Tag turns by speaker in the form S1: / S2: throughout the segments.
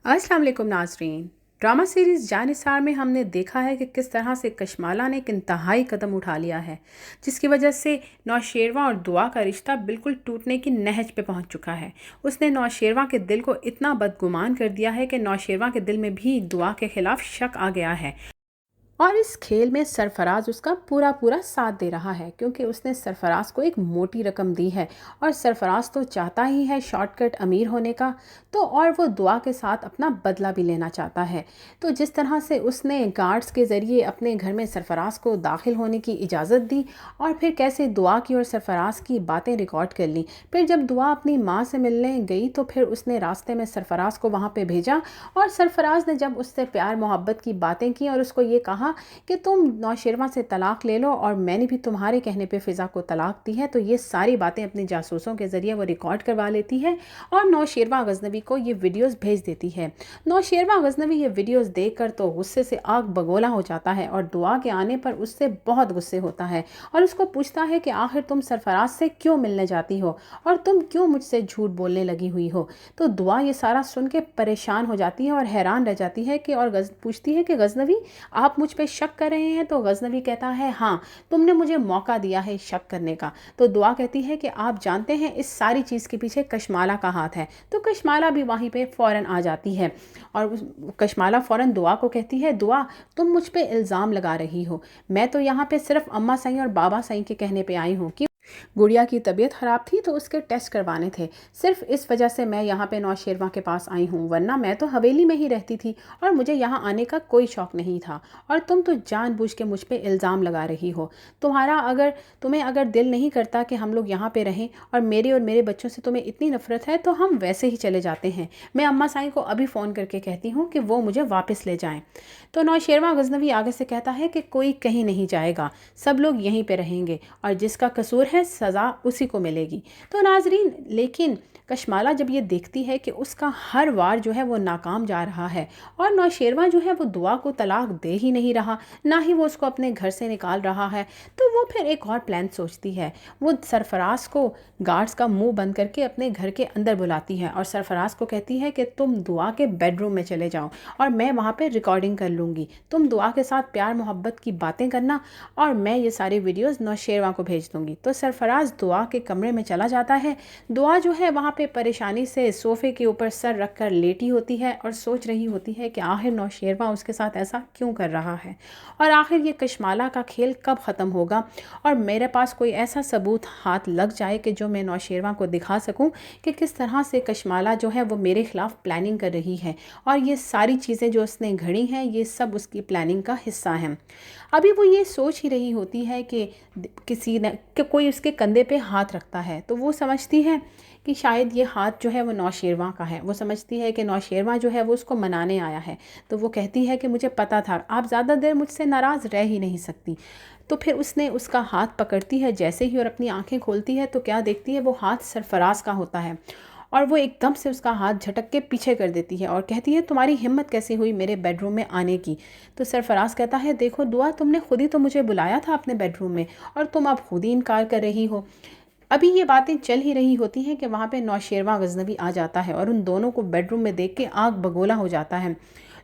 S1: अस्सलाम वालेकुम नाज़रीन। ड्रामा सीरीज़ जानिसार में हमने देखा है कि किस तरह से कशमाला ने एक इंतहाई कदम उठा लिया है, जिसकी वजह से नौशेरवा और दुआ का रिश्ता बिल्कुल टूटने की नहज पे पहुंच चुका है। उसने नौशेरवा के दिल को इतना बदगुमान कर दिया है कि नौशेरवा के दिल में भी दुआ के ख़िलाफ़ शक आ गया है। और इस खेल में सरफराज उसका पूरा पूरा साथ दे रहा है, क्योंकि उसने सरफराज को एक मोटी रकम दी है और सरफराज तो चाहता ही है शॉर्टकट अमीर होने का, तो और वो दुआ के साथ अपना बदला भी लेना चाहता है। तो जिस तरह से उसने गार्ड्स के ज़रिए अपने घर में सरफराज को दाखिल होने की इजाज़त दी और फिर कैसे दुआ की और सरफराज की बातें रिकॉर्ड कर ली। फिर जब दुआ अपनी माँ से मिलने गई तो फिर उसने रास्ते में सरफराज को वहाँ पे भेजा और सरफराज ने जब उससे प्यार मोहब्बत की बातें की और उसको ये कहा कि तुम नौशेरवा से तलाक ले लो और मैंने भी तुम्हारे कहने पे फ़िज़ा को तलाक दी है, तो ये सारी बातें अपने जासूसों के ज़रिए वो रिकॉर्ड करवा लेती है और नौशेरवा गज़नवी को ये वीडियोस भेज देती है। नौशेरवा गज़नवी ये वीडियोस देखकर तो गुस्से से आग बगोला हो जाता है और दुआ के आने पर उससे बहुत गुस्से होता है और उसको पूछता है कि आखिर तुम सरफराज से क्यों मिलने जाती हो और तुम क्यों मुझसे झूठ बोलने लगी हुई हो। तो दुआ ये सारा सुन के परेशान हो जाती है और हैरान रह जाती है कि और पूछती है कि गज़नवी आप मुझ पे शक कर रहे हैं। तो गज़नवी कहता है हाँ, तुमने मुझे मौका दिया है शक करने का। तो दुआ कहती है कि आप जानते हैं इस सारी चीज़ के पीछे कशमाला का हाथ है। तो कशमाला भी वहीं पे फ़ौरन आ जाती है और कशमाला फ़ौरन दुआ को कहती है, दुआ तुम मुझ पे इल्ज़ाम लगा रही हो, मैं तो यहाँ पे सिर्फ अम्मा सही और बाबा सही के कहने पे आई हूँ कि गुड़िया की तबीयत ख़राब थी तो उसके टेस्ट करवाने थे, सिर्फ इस वजह से मैं यहाँ पे नौशेरवा के पास आई हूँ, वरना मैं तो हवेली में ही रहती थी और मुझे यहाँ आने का कोई शौक़ नहीं था। और तुम तो जानबूझ के मुझ पे इल्ज़ाम लगा रही हो। तुम्हें अगर दिल नहीं करता कि हम लोग यहाँ पे रहें और मेरे बच्चों से तुम्हें इतनी नफ़रत है तो हम वैसे ही चले जाते हैं। मैं अम्मा साईं को अभी फ़ोन करके कहती हूँ कि वो मुझे वापस ले जाएँ। तो नौशेरवा गज़नवी आगे से कहता है कि कोई कहीं नहीं जाएगा, सब लोग यहीं पे रहेंगे और जिसका कसूर है सज़ा उसी को मिलेगी। तो नाज़रीन, लेकिन कशमाला जब ये देखती है कि उसका हर वार जो है वो नाकाम जा रहा है और नौशेरवा जो है वो दुआ को तलाक दे ही नहीं रहा, ना ही वो उसको अपने घर से निकाल रहा है, तो वो फिर एक और प्लान सोचती है। वो सरफराज को गार्ड्स का मुंह बंद करके अपने घर के अंदर बुलाती है और सरफराज को कहती है कि तुम दुआ के बेडरूम में चले जाओ और मैं वहाँ पे रिकॉर्डिंग कर लूँगी, तुम दुआ के साथ प्यार मोहब्बत की बातें करना और मैं ये सारी वीडियोस नौशेरवा को भेज दूँगी। तो सरफराज दुआ के कमरे में चला जाता है। दुआ जो है वहाँ पे परेशानी से सोफ़े के ऊपर सर रख कर लेटी होती है और सोच रही होती है कि आखिर नौशेरवा उसके साथ ऐसा क्यों कर रहा है और आखिर ये कशमाला का खेल कब ख़त्म होगा और मेरे पास कोई ऐसा सबूत हाथ लग जाए कि जो मैं नौशेरवा को दिखा सकूं कि किस तरह से कशमाला जो है वो मेरे ख़िलाफ़ प्लानिंग कर रही है और ये सारी चीज़ें जो उसने घड़ी हैं ये सब उसकी प्लानिंग का हिस्सा हैं। अभी वो ये सोच ही रही होती है कि कोई उसके कंधे पे हाथ रखता है, तो वो समझती है कि शायद ये हाथ जो है वो नौशेरवा का है। वो समझती है कि नौशेरवा जो है वो उसको मनाने आया है। तो वो कहती है कि मुझे पता था आप ज़्यादा देर मुझसे नाराज़ रह ही नहीं सकती। तो फिर उसने उसका हाथ पकड़ती है जैसे ही और अपनी आंखें खोलती है तो क्या देखती है, वो हाथ सरफराज का होता है और वो एकदम से उसका हाथ झटक के पीछे कर देती है और कहती है तुम्हारी हिम्मत कैसे हुई मेरे बेडरूम में आने की। तो सरफराज कहता है देखो दुआ, तुमने खुद ही तो मुझे बुलाया था अपने बेडरूम में और तुम अब खुद ही इनकार कर रही हो। अभी ये बातें चल ही रही होती हैं कि वहाँ पे नौशेरवा गज़नवी आ जाता है और उन दोनों को बेडरूम में देख के आग बगोला हो जाता है।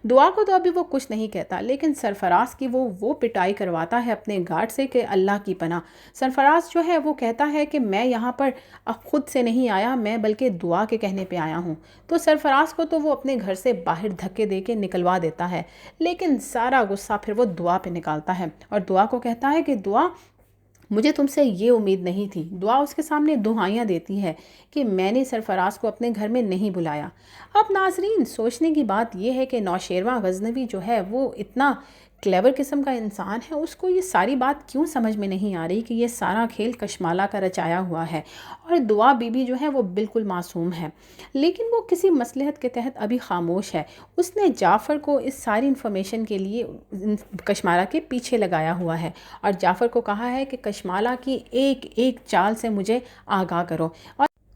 S1: दुआ को तो अभी वो कुछ नहीं कहता, लेकिन सरफराज की वो पिटाई करवाता है अपने गार्ड से कि अल्लाह की पनाह। सरफराज जो है वो कहता है कि मैं यहाँ पर खुद से नहीं आया, मैं बल्कि दुआ के कहने पे आया हूँ। तो सरफराज को तो वो अपने घर से बाहर धक्के दे के निकलवा देता है, लेकिन सारा गुस्सा फिर वो दुआ पे निकालता है और दुआ को कहता है कि दुआ, मुझे तुमसे ये उम्मीद नहीं थी। दुआ उसके सामने दुहाइयाँ देती है कि मैंने सरफराज को अपने घर में नहीं बुलाया। अब नाजरीन, सोचने की बात यह है कि नौशेरवा गज़नवी जो है वो इतना क्लेवर किस्म का इंसान है, उसको ये सारी बात क्यों समझ में नहीं आ रही कि ये सारा खेल कशमाला का रचाया हुआ है और दुआ बीबी जो है वो बिल्कुल मासूम है, लेकिन वो किसी मसलहत के तहत अभी खामोश है। उसने जाफ़र को इस सारी इन्फॉर्मेशन के लिए कशमाला के पीछे लगाया हुआ है और जाफ़र को कहा है कि कशमाला की एक एक चाल से मुझे आगाह करो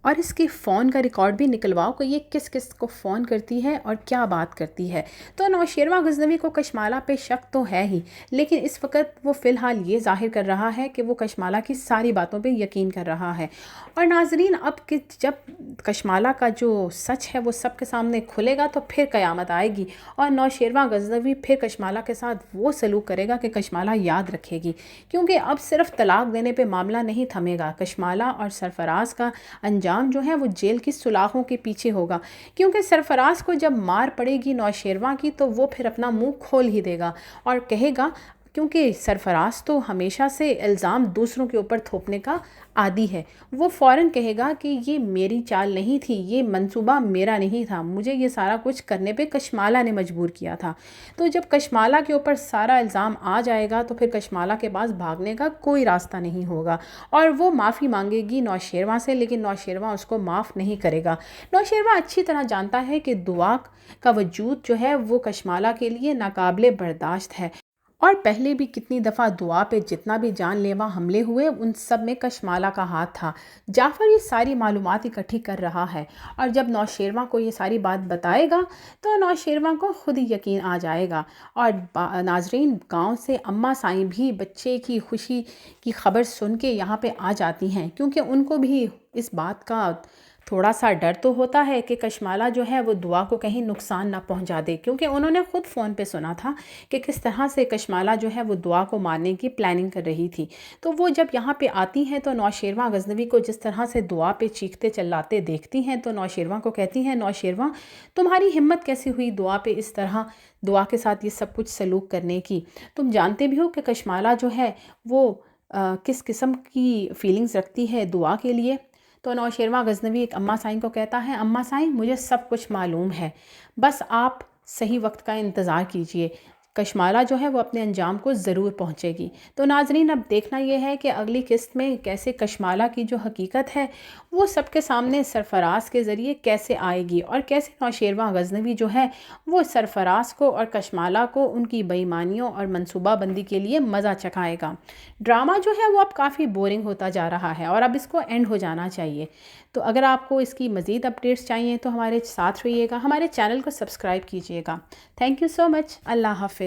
S1: اور اس کے फ़ون کا ریکارڈ بھی نکلواؤ کہ یہ کس کس کو فون کرتی ہے اور کیا بات کرتی ہے۔ تو نوشیروان غزنوی کو کشمالہ پہ شک تو ہے ہی، لیکن اس وقت وہ فی الحال یہ ظاہر کر رہا ہے کہ وہ کشمالہ کی ساری باتوں پہ یقین کر رہا ہے۔ اور ناظرین، اب کہ جب کشمالہ کا جو سچ ہے وہ سب کے سامنے کھلے گا تو پھر قیامت آئے گی، اور نوشیروان غزنوی پھر کشمالہ کے ساتھ وہ سلوک کرے گا کہ کشمالہ یاد رکھے گی، کیونکہ اب صرف طلاق دینے پہ معاملہ نہیں تھمے گا۔ کشمالہ اور سرفراز کا انجام جو ہے وہ جیل کی سلاخوں کے پیچھے ہوگا، کیونکہ سرفراز کو جب مار پڑے گی نوشیروان کی تو وہ پھر اپنا منہ کھول ہی دے گا اور کہے گا، کیونکہ سرفراز تو ہمیشہ سے الزام دوسروں کے اوپر تھوپنے کا عادی ہے، وہ فوراً کہے گا کہ یہ میری چال نہیں تھی، یہ منصوبہ میرا نہیں تھا، مجھے یہ سارا کچھ کرنے پہ کشمالہ نے مجبور کیا تھا۔ تو جب کشمالہ کے اوپر سارا الزام آ جائے گا تو پھر کشمالہ کے پاس بھاگنے کا کوئی راستہ نہیں ہوگا، اور وہ معافی مانگے گی نوشیروان سے، لیکن نوشیروان اس کو معاف نہیں کرے گا۔ نوشیروان اچھی طرح جانتا ہے کہ دعا کا وجود جو ہے وہ کشمالہ کے لیے ناقابل برداشت ہے، اور پہلے بھی کتنی دفعہ دعا پہ جتنا بھی جان لیوا حملے ہوئے ان سب میں کشمالہ کا ہاتھ تھا۔ جعفر یہ ساری معلومات اکٹھی کر رہا ہے، اور جب نوشیروان کو یہ ساری بات بتائے گا تو نوشیروان کو خود ہی یقین آ جائے گا۔ اور ناظرین، گاؤں سے اماں سائیں بھی بچے کی خوشی کی خبر سن کے یہاں پہ آ جاتی ہیں، کیونکہ ان کو بھی اس بات کا تھوڑا سا ڈر تو ہوتا ہے کہ کشمالہ جو ہے وہ دعا کو کہیں نقصان نہ پہنچا دے، کیونکہ انہوں نے خود فون پہ سنا تھا کہ کس طرح سے کشمالہ جو ہے وہ دعا کو مارنے کی پلاننگ کر رہی تھی۔ تو وہ جب یہاں پہ آتی ہیں تو نوشیروان غزنوی کو جس طرح سے دعا پہ چیختے چلاتے دیکھتی ہیں تو نوشیروان کو کہتی ہیں، نوشیروان تمہاری ہمت کیسے ہوئی دعا پہ اس طرح دعا کے ساتھ یہ سب کچھ سلوک کرنے کی؟ تم جانتے بھی ہو کہ کشمالہ جو ہے وہ کس قسم کی فیلنگز رکھتی ہے دعا کے لیے۔ تو نوشیروان غزنوی ایک اماں سائیں کو کہتا ہے، اماں سائیں مجھے سب کچھ معلوم ہے، بس آپ صحیح وقت کا انتظار کیجئے، کشمالہ جو ہے وہ اپنے انجام کو ضرور پہنچے گی۔ تو ناظرین، اب دیکھنا یہ ہے کہ اگلی قسط میں کیسے کشمالہ کی جو حقیقت ہے وہ سب کے سامنے سرفراز کے ذریعے کیسے آئے گی، اور کیسے نوشیروان غزنوی جو ہے وہ سرفراز کو اور کشمالہ کو ان کی بے ایمانیوں اور منصوبہ بندی کے لیے مزہ چکھائے گا۔ ڈرامہ جو ہے وہ اب کافی بورنگ ہوتا جا رہا ہے اور اب اس کو اینڈ ہو جانا چاہیے۔ تو اگر آپ کو اس کی مزید اپڈیٹس چاہیے تو ہمارے ساتھ رہیے گا، ہمارے چینل کو سبسکرائب کیجیے گا۔ تھینک یو سو مچ، اللہ حافظ۔